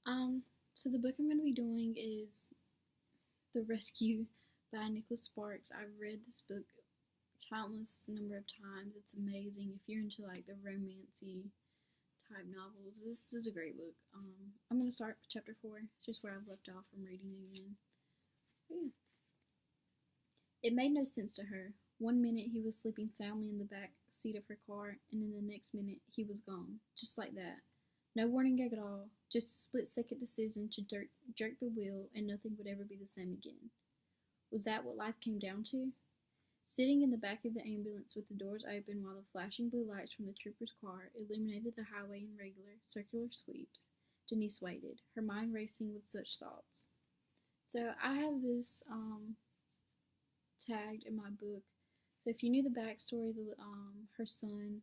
Um, so the book I'm going to be doing is The Rescue by Nicholas Sparks. I've read this book countless number of times. It's amazing. If you're into like the romancy type novels, this is a great book. I'm going to start with chapter 4. It's just where I've left off from reading again. But yeah. It made no sense to her. One minute he was sleeping soundly in the back seat of her car, and in the next minute he was gone, just like that. No warning gag at all, just a split-second decision to jerk the wheel, and nothing would ever be the same again. Was that what life came down to? Sitting in the back of the ambulance with the doors open while the flashing blue lights from the trooper's car illuminated the highway in regular, circular sweeps, Denise waited, her mind racing with such thoughts. So I have this tagged in my book. So if you knew the backstory, her son,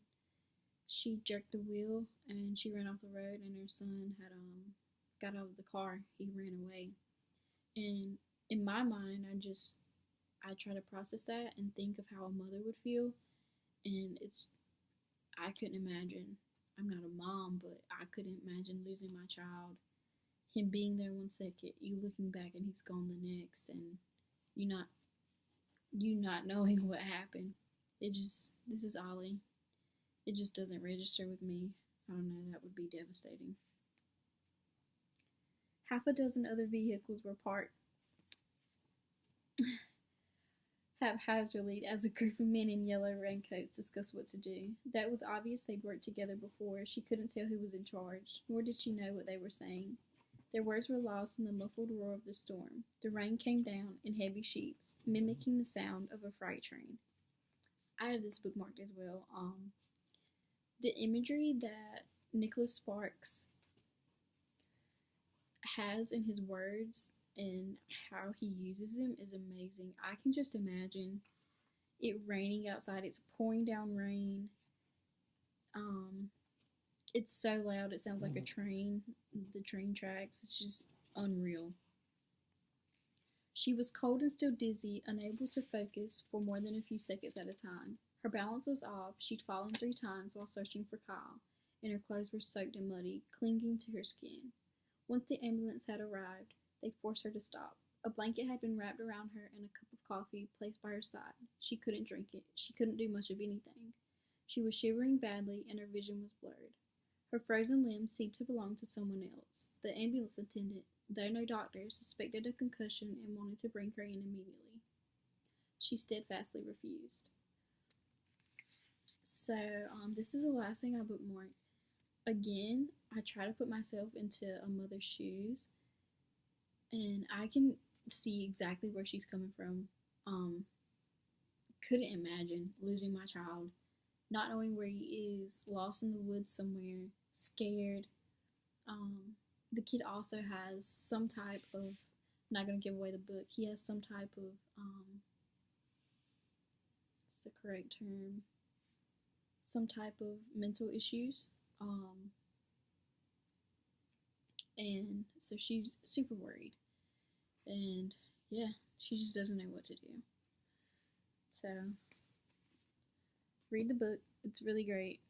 she jerked the wheel and she ran off the road, and her son had got out of the car. He ran away, and in my mind, I try to process that and think of how a mother would feel, and I couldn't imagine. I'm not a mom, but I couldn't imagine losing my child. Him being there 1 second, you looking back, and he's gone the next, and you not you not knowing what happened. This is Ollie. It just doesn't register with me. I don't know, that would be devastating. Half a dozen other vehicles were parked haphazardly as a group of men in yellow raincoats discussed what to do. That was obvious they'd worked together before. She couldn't tell who was in charge, nor did she know what they were saying. Their words were lost in the muffled roar of the storm. The rain came down in heavy sheets, mimicking the sound of a freight train. I have this bookmarked as well. The imagery that Nicholas Sparks has in his words and how he uses them is amazing. I can just imagine it raining outside. It's pouring down rain. Um, it's so loud. It sounds like a train. The train tracks. It's just unreal. She was cold and still dizzy, unable to focus for more than a few seconds at a time. Her balance was off. She'd fallen 3 times while searching for Kyle, and her clothes were soaked and muddy, clinging to her skin. Once the ambulance had arrived, they forced her to stop. A blanket had been wrapped around her and a cup of coffee placed by her side. She couldn't drink it. She couldn't do much of anything. She was shivering badly, and her vision was blurred. Her frozen limbs seemed to belong to someone else. The ambulance attendant, though no doctor, suspected a concussion and wanted to bring her in immediately. She steadfastly refused. So, this is the last thing I bookmarked. Again, I try to put myself into a mother's shoes, and I can see exactly where she's coming from. Um, couldn't imagine losing my child, not knowing where he is, lost in the woods somewhere, scared. Um, the kid also has some type of, I'm not going to give away the book, he has some type of, what's the correct term? Some type of mental issues. And so she's super worried. And yeah, she just doesn't know what to do. So, read the book. It's really great.